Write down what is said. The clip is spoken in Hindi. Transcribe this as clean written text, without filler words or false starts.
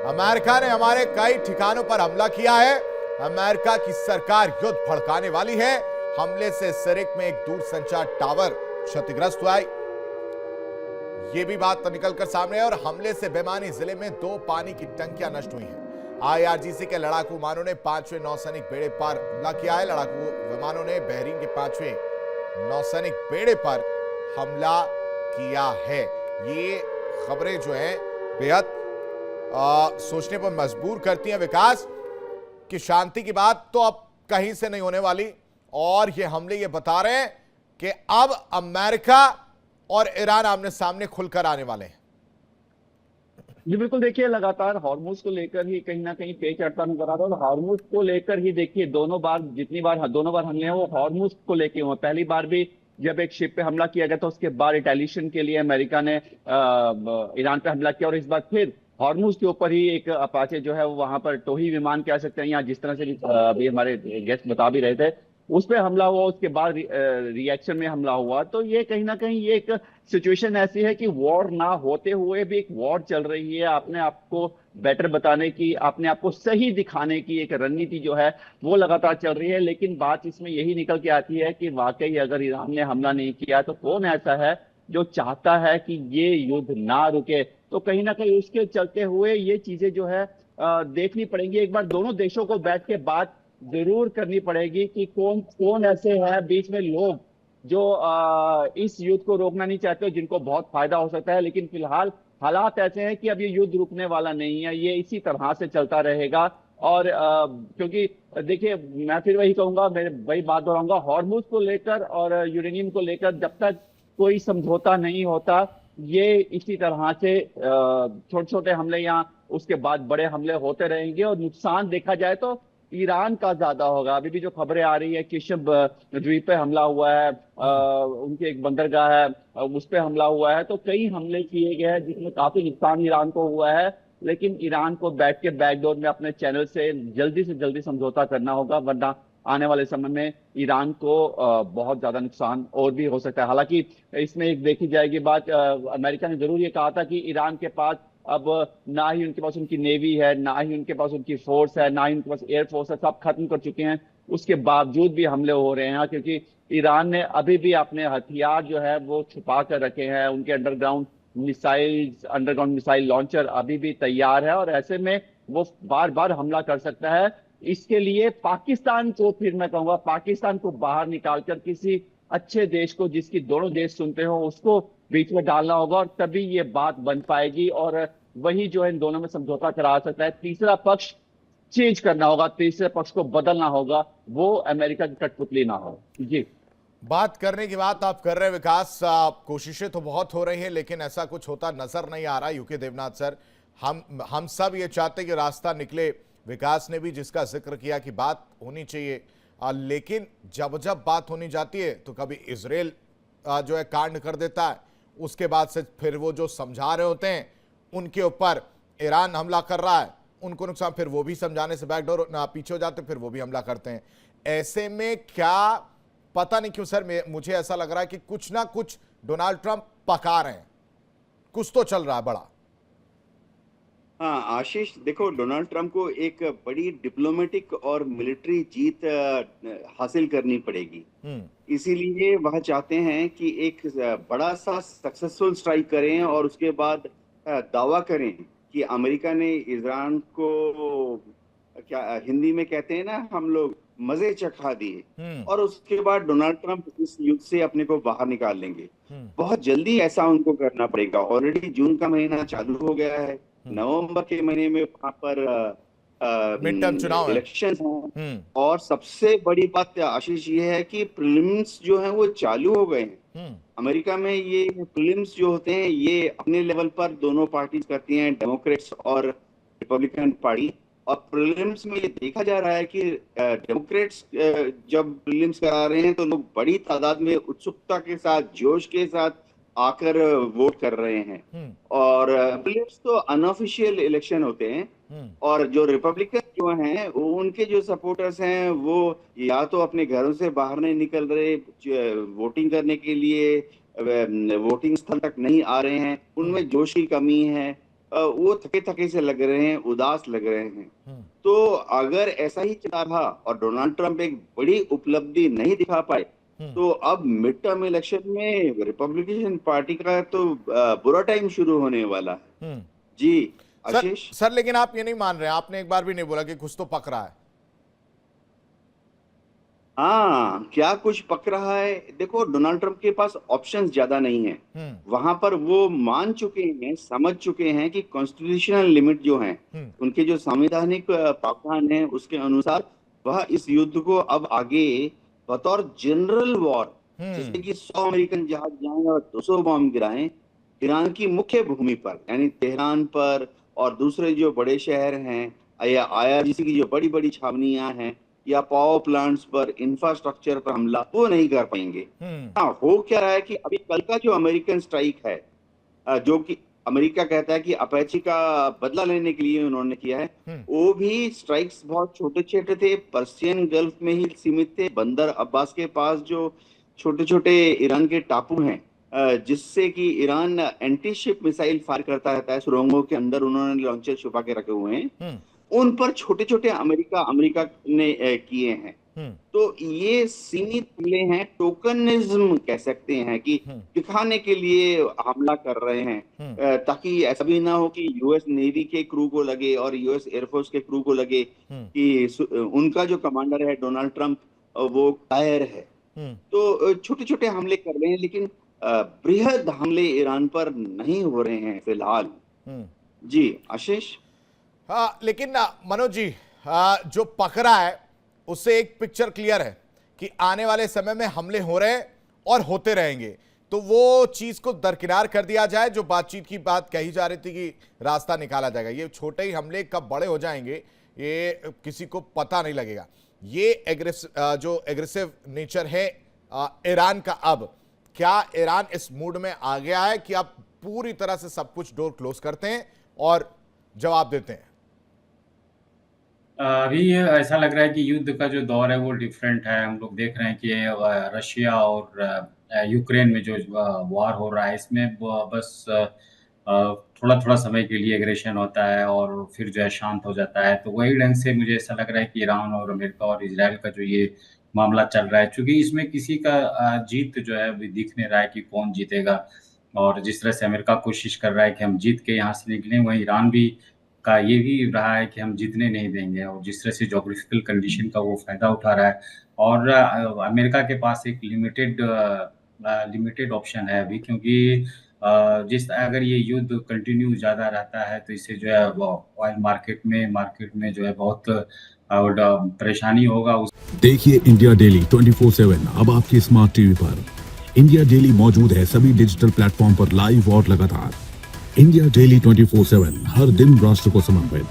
अमेरिका ने हमारे कई ठिकानों पर हमला किया है। अमेरिका की सरकार युद्ध भड़काने वाली है। हमले से सिरिक में एक दूरसंचार टावर क्षतिग्रस्त हुआ है, ये भी बात निकलकर सामने है। और हमले से बेमानी जिले में 2 पानी की टंकियां नष्ट हुई हैं। IRGC के लड़ाकू विमानों ने 5वें नौसैनिक बेड़े पर हमला किया है। लड़ाकू विमानों ने बहरीन के 5वें नौसैनिक बेड़े पर हमला किया है। ये खबरें जो हैं बेहद सोचने पर मजबूर करती हैं विकास कि शांति की बात तो अब कहीं से नहीं होने वाली। और ये हमले ये बता रहे हैं कि अब अमेरिका और ईरान आमने सामने खुलकर आने वाले हैं। जी बिल्कुल, देखिए लगातार हार्मूज को लेकर ही कहीं ना कहीं पेच अड़ता नजर आ रहा है। और हार्मूज को लेकर ही देखिए दोनों बार हमले हैं वो हार्मूज को लेके हुए। पहली बार भी जब एक शिप पे हमला किया गया था, उसके बाद रिटेलिएशन के लिए अमेरिका ने ईरान पे हमला किया। और इस बार फिर हार्मूज के ऊपर ही एक अपाचे जो है वो वहां पर टोही विमान कह सकते हैं, या जिस तरह से भी अभी हमारे गेस्ट बता भी रहे थे, उस पे हमला हुआ। उसके बाद रिएक्शन में हमला हुआ। तो ये कहीं ना कहीं ये एक सिचुएशन ऐसी है कि वॉर ना होते हुए भी एक वॉर चल रही है। अपने आप को बेटर बताने की, अपने आप को सही दिखाने की एक रणनीति जो है वो लगातार चल रही है। लेकिन बात इसमें यही निकल के आती है कि वाकई अगर ईरान ने हमला नहीं किया तो कौन ऐसा है जो चाहता है कि ये युद्ध ना रुके। तो कहीं ना कहीं उसके चलते हुए ये चीजें जो है देखनी पड़ेंगी। एक बार दोनों देशों को बैठ के बात जरूर करनी पड़ेगी कि कौन कौन ऐसे हैं बीच में लोग जो इस युद्ध को रोकना नहीं चाहते, जिनको बहुत फायदा हो सकता है। लेकिन फिलहाल हालात ऐसे हैं कि अब ये युद्ध रुकने वाला नहीं है, ये इसी तरह से चलता रहेगा। और क्योंकि देखिए मैं फिर वही कहूंगा, मैं वही बात दोहराऊंगा, हॉर्मुज को लेकर और यूरेनियम को लेकर जब तक कोई समझौता नहीं होता, ये इसी तरह से छोटे छोटे हमले या उसके बाद बड़े हमले होते रहेंगे। और नुकसान देखा जाए तो ईरान का ज्यादा होगा। अभी भी जो खबरें आ रही है कि शिब द्वीप पे हमला हुआ है, उनके एक बंदरगाह है उस पे हमला हुआ है। तो कई हमले किए गए हैं जिसमें काफी नुकसान ईरान को हुआ है। लेकिन ईरान को बैठ के बैकडोर में अपने चैनल से जल्दी समझौता करना होगा, वरना आने वाले समय में ईरान को बहुत ज्यादा नुकसान और भी हो सकता है। हालांकि इसमें एक देखी जाएगी बात, अमेरिका ने जरूर ये कहा था कि ईरान के पास अब ना ही उनके पास उनकी नेवी है, ना ही उनके पास उनकी फोर्स है, ना ही उनके पास एयरफोर्स है, सब खत्म कर चुके हैं। उसके बावजूद भी हमले हो रहे हैं क्योंकि ईरान ने अभी भी अपने हथियार जो है वो छुपा कर रखे हैं। उनके अंडरग्राउंड मिसाइल लॉन्चर अभी भी तैयार है और ऐसे में वो बार बार हमला कर सकता है। इसके लिए पाकिस्तान को, फिर मैं कहूंगा पाकिस्तान को बाहर निकालकर किसी अच्छे देश को, जिसकी दोनों देश सुनते हो, उसको बीच में डालना होगा और तभी ये बात बन पाएगी। और वही जो है इन दोनों में समझौता करा सकता है। तीसरा पक्ष चेंज करना होगा, तीसरे पक्ष को बदलना होगा, वो अमेरिका की कठपुतली ना हो। जी, बात करने की बात आप कर रहे हैं विकास, कोशिशें तो बहुत हो रही हैं लेकिन ऐसा कुछ होता नजर नहीं आ रहा। यूके देवनाथ सर, हम सब ये चाहते कि रास्ता निकले। विकास ने भी जिसका जिक्र किया कि बात होनी चाहिए, लेकिन जब जब बात होनी जाती है तो कभी इजराइल जो है कांड कर देता है, उसके बाद से फिर वो जो समझा रहे होते हैं उनके ऊपर ईरान हमला कर रहा है, उनको नुकसान, फिर वो भी समझाने से बैकडोर पीछे हो जाते, फिर वो भी हमला करते हैं। ऐसे में क्या, पता नहीं क्यों सर मुझे ऐसा लग रहा है कि कुछ ना कुछ डोनाल्ड ट्रंप पका रहे हैं, कुछ तो चल रहा है बड़ा। हाँ आशीष, देखो डोनाल्ड ट्रंप को एक बड़ी डिप्लोमेटिक और मिलिट्री जीत हासिल करनी पड़ेगी। इसीलिए वह चाहते हैं कि एक बड़ा सा सक्सेसफुल स्ट्राइक करें और उसके बाद दावा करें कि अमेरिका ने ईरान को, क्या हिंदी में कहते हैं ना हम लोग, मजे चखा दिए। और उसके बाद डोनाल्ड ट्रंप इस युद्ध से अपने को बाहर निकाल लेंगे। बहुत जल्दी ऐसा उनको करना पड़ेगा। ऑलरेडी जून का महीना चालू हो गया है, नवंबर के महीने में वहां पर मिड टर्म चुनाव इलेक्शन है। और सबसे बड़ी बात आशीष ये है कि प्रीलिम्स जो है वो चालू हो गए हैं अमेरिका में। ये प्रीलिम्स जो होते हैं ये अपने लेवल पर दोनों पार्टी करती हैं, डेमोक्रेट्स और रिपब्लिकन पार्टी। और प्रीलिम्स में ये देखा जा रहा है कि डेमोक्रेट्स जब प्रीलिम्स करा रहे हैं तो लोग बड़ी तादाद में उत्सुकता के साथ, जोश के साथ आकर वोट कर रहे हैं। और प्रीलिम्स तो अनऑफिशियल इलेक्शन होते हैं। और जो रिपब्लिकन जो हैं उनके जो सपोर्टर्स हैं वो या तो अपने घरों से बाहर नहीं निकल रहे वोटिंग करने के लिए, वोटिंग स्थल तक नहीं आ रहे हैं, उनमें जोश की कमी है। वो थके थके से लग रहे हैं, उदास लग रहे हैं। तो अगर ऐसा ही चला रहा और डोनाल्ड ट्रंप एक बड़ी उपलब्धि नहीं दिखा पाए, तो अब मिड टर्म इलेक्शन में रिपब्लिकन पार्टी का तो बुरा टाइम शुरू होने वाला है। जी आशीष। सर लेकिन आप ये नहीं मान रहे, आपने एक बार भी नहीं बोला कि कुछ तो पक रहा है। हाँ, क्या कुछ पक रहा है? देखो, डोनाल्ड ट्रंप के पास ऑप्शंस ज्यादा नहीं है। वहां पर वो मान चुके हैं, समझ चुके हैं कि कॉन्स्टिट्यूशनल लिमिट जो है, उनके जो संवैधानिक प्रावधान है, उसके अनुसार वह इस युद्ध को अब आगे बतौर जनरल वॉर, जैसे कि 100 अमेरिकन जहाज जाएं और 200 बॉम्ब गिराएं ईरान की मुख्य भूमि पर, यानी तेहरान पर और दूसरे जो बड़े शहर हैं, या IRGC की जो बड़ी बड़ी छावनियां हैं, या पावर प्लांट्स पर, इंफ्रास्ट्रक्चर पर हमला, वो नहीं कर पाएंगे। हाँ, हो क्या रहा है कि अभी कल का जो अमेरिकन स्ट्राइक है, जो कि अमेरिका कहता है कि अपेची का बदला लेने के लिए उन्होंने किया है, वो भी स्ट्राइक्स बहुत छोटे छोटे थे, पर्सियन गल्फ में ही सीमित थे। बंदर अब्बास के पास जो छोटे छोटे ईरान के टापू हैं, जिससे कि Iran anti ship missile fire करता रहता है, सुरंगों के अंदर उन्होंने लॉन्चर छुपा के रखे हुए हैं, उन पर छोटे छोटे अमेरिका ने किए हैं। तो ये सीमित हमले हैं, टोकनिज्म कह सकते हैं, कि दिखाने के लिए हमला कर रहे हैं, ताकि ऐसा भी ना हो कि US नेवी के क्रू को लगे और US एयरफोर्स के क्रू को लगे कि उनका जो कमांडर है डोनाल्ड ट्रंप वो कायर है। तो छोटे छोटे हमले कर रहे हैं, लेकिन बृहद हमले ईरान पर नहीं हो रहे हैं फिलहाल। जी आशीष। हाँ, लेकिन मनोज जी, जो पक रहा है उससे एक पिक्चर क्लियर है कि आने वाले समय में हमले हो रहे हैं और होते रहेंगे। तो वो चीज को दरकिनार कर दिया जाए, जो बातचीत की बात कही जा रही थी कि रास्ता निकाला जाएगा। ये छोटे ही हमले कब बड़े हो जाएंगे ये किसी को पता नहीं लगेगा। ये जो एग्रेसिव नेचर है ईरान का, अब क्या ईरान इस मूड में आ गया है कि अब पूरी तरह से सब कुछ डोर क्लोज करते हैं और जवाब देते हैं? अभी ऐसा लग रहा है कि युद्ध का जो दौर है वो डिफरेंट है। हम लोग देख रहे हैं कि रशिया और यूक्रेन में जो वार हो रहा है, इसमें बस थोड़ा थोड़ा समय के लिए एग्रेशन होता है और फिर जो है शांत हो जाता है। तो वही ढंग से मुझे ऐसा लग रहा है कि ईरान और अमेरिका और इजराइल का जो ये मामला चल रहा है, चूंकि इसमें किसी का जीत जो है अभी दिख नहीं रहा है कि कौन जीतेगा। और जिस तरह से अमेरिका कोशिश कर रहा है कि हम जीत के यहाँ से निकलें, वहीं ईरान भी का ये भी रहा है कि हम जीतने नहीं देंगे। और जिस तरह से ज्योग्राफिकल कंडीशन का वो फायदा उठा रहा है, और अमेरिका के पास एक लिमिटेड ऑप्शन है अभी, क्योंकि अगर ये युद्ध कंटिन्यू ज़्यादा रहता है तो इससे जो है ऑयल मार्केट में जो है बहुत परेशानी होगा। देखिए इंडिया डेली 24/7 अब आपकी स्मार्ट टीवी पर। इंडिया डेली मौजूद है सभी डिजिटल प्लेटफॉर्म पर लाइव और लगातार। इंडिया डेली 24/7 हर दिन राष्ट्र को समर्पित।